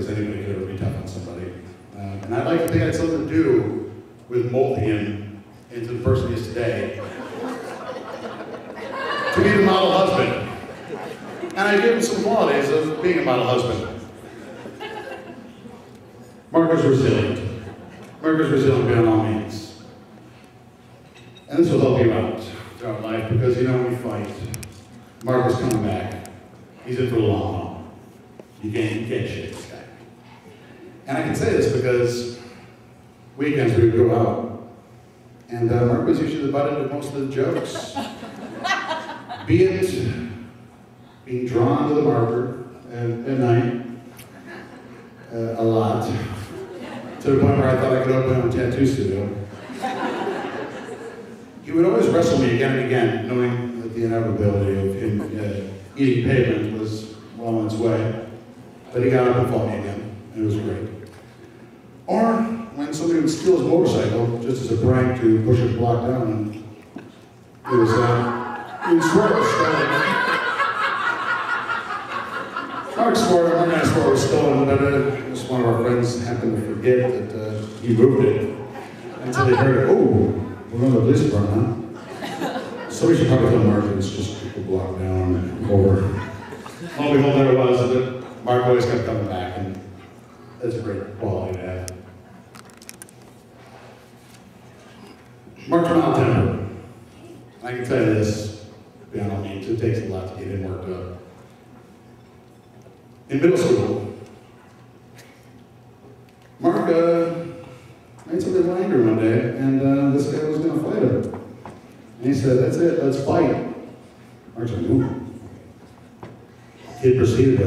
because anybody could ever be tough on somebody. And I'd like to think it had something to do with molding him into the person he is today. To be the model husband. And I gave him some qualities of being a model husband. Mark is resilient. Mark is resilient beyond all means. And this will help you out throughout life because, you know, when we fight, Mark is coming back. He's in for the long haul. You can't shake this guy. And I can say this because weekends we would go out, and Mark was usually the butt end of most of the jokes. Be it being drawn to the marker at night, a lot, to the point where I thought I could open a tattoo studio. He would always wrestle me again and again, knowing that the inevitability of him eating pavement was well on its way. But he got up and fought me again, and it was great. Or when somebody would steal his motorcycle, just as a prank to push his block down, and it was Mark swore, I'm not going to swear it was stolen, but just one of our friends happened to forget that he moved it until they heard it. Oh, we're going to the police department, huh? Somebody should probably tell Mark it was just a block down and over. Lo and behold, there it was, but Mark always kept coming back, and that's a great quality to have. Mark's a mild temper. I can tell you this, beyond all means, it takes a lot to get him worked up. In middle school, Mark made somebody angry one day, and this guy was going to fight him. And he said, "That's it, let's fight." Mark said, "Ooh." The kid proceeded to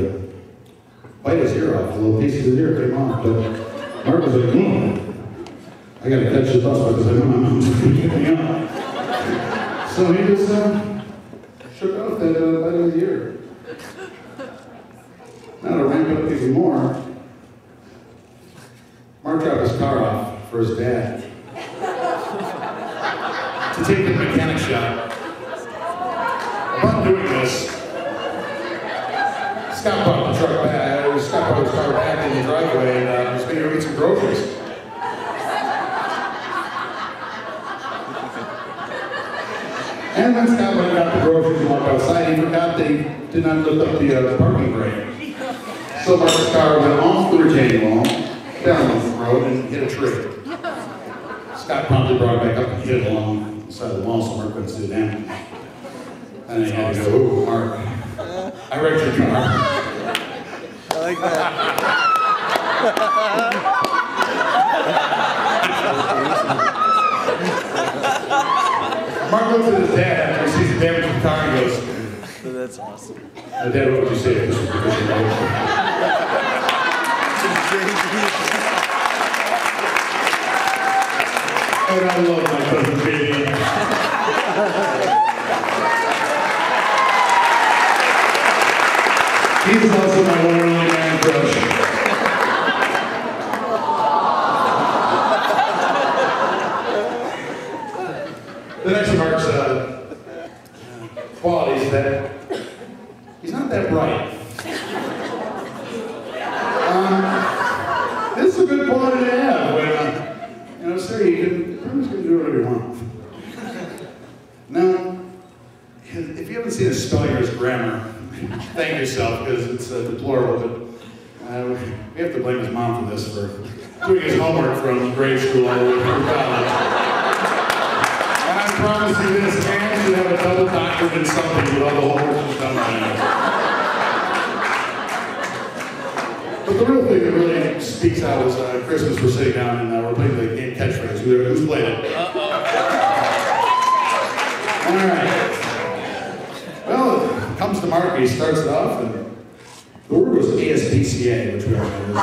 bite his ear off. A little piece of his ear came off, but Mark was like, I got to catch the bus because I know I'm getting me up. So he just shook off that bite of his ear. Now to ramp it up even more, Mark dropped his car off for his dad to take the mechanic shop. Upon doing this, Scott brought the truck back. Scott brought his car back in the driveway and was going to go get some groceries. And when Scott went and got the groceries and walked outside, he forgot they did not lift up the parking brake. So Mark's car went off the retaining wall, down the road, and hit a tree. Scott promptly brought it back up and hit it along the side of the wall so Mark couldn't see the damage. And then he had to go, "Ooh, Mark, I wrecked your car." I like that. Mark looks at his dad after he sees the damage in the car and goes, That's awesome. "Dad, what would you say if this was provision made?" And I love my cousin Jamie. He's also my one and only man crush. The next of Mark's qualities that he's not that bright. This is a good quality to have when, you know, sir, you can pretty much do whatever you want. Now, if you haven't seen his spelling or his grammar, thank yourself, because it's deplorable, but we have to blame his mom for this, for doing his homework from grade school all the way through college. And I promise you this, man should have a double doctorate in something with all the homework he's done by now. But the real thing that really speaks out is Christmas, we're sitting down and we're playing the game Catchphrase. Who's played it? All right. Well, it comes to Mark, he starts it off, and the word was ASPCA, which we all know is.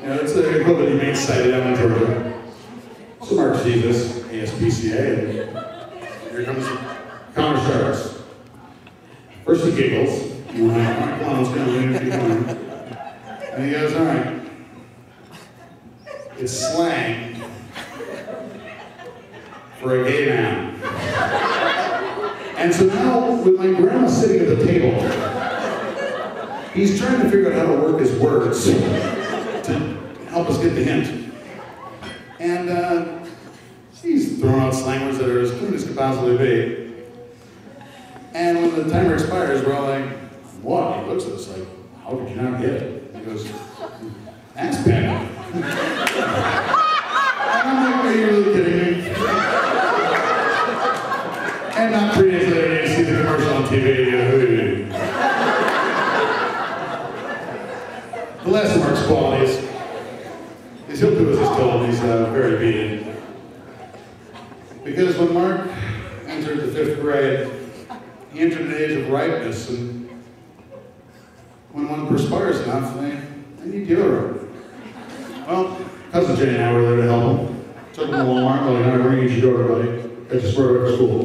You know, it's the equivalent of Humane Society down in Georgia. So Mark sees this, ASPCA, and here comes the counter starts. First he giggles. Come on, let's keep going. And he goes, all right. It's slang for a gay man. And so now, with my grandma sitting at the table, He's trying to figure out how to work his words to help us get the hint. And he's throwing out slang words that are as clean as could possibly be. And when the timer expires, we're all like, what? He looks at us like, how did you not get it? He goes, ass panic. And I'm like, are you really kidding me? And not 3 days later, you see the commercial on TV. The last of Mark's qualities is he'll do as he's told. He's very obedient. Because when Mark entered the 5th grade, he entered an age of ripeness, and when one perspires enough, they need deodorant. Well, Cousin Jane and I were there to help him. Took him to Walmart, like, all right, we're gonna get your deodorant, buddy. I just wear it after school.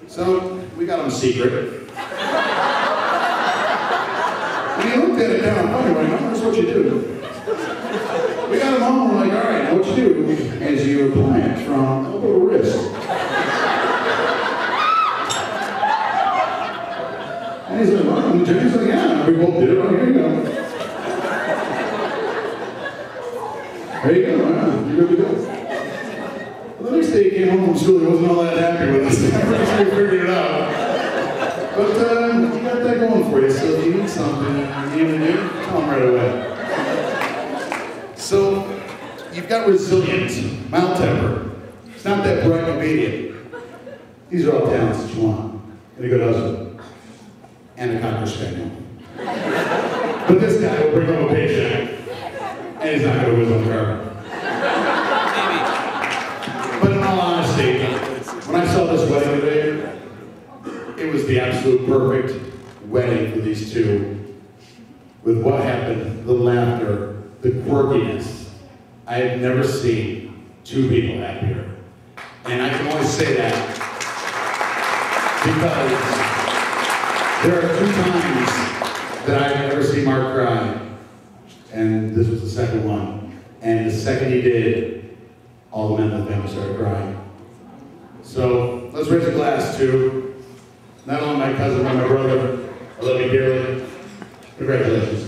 So, we got him a secret. And he looked at it kind of funny, like, no, that's what you do. We got him home, we're like, all right, what you do is you apply it from elbow to wrist. And he's like, well, and Jenny's like, yeah, we both did it, right, here you go. There you go, wow, you're good to go. Well, the next day he came home from school, he wasn't all that happy with us. I'm pretty sure he figured it out. But you got that going for you, so if you need something you need to do, tell him right away. So, you've got resilient, mild temper. It's not that bright and obedient. These are all talents that you want. And a good husband. And a Cocker Spaniel. But this guy will bring home a paycheck. And he's not going to whiz on the carpet. But in all honesty, when I saw this wedding today, it was the absolute perfect wedding for these two. With what happened, the laughter, the quirkiness. I have never seen two people happier. And I can only say that because there are 2 times that I've ever seen Mark cry. And this was the second one. And the second he did, all the men in the family started crying. So let's raise a glass to not only my cousin, but my brother. I love you dearly. Congratulations.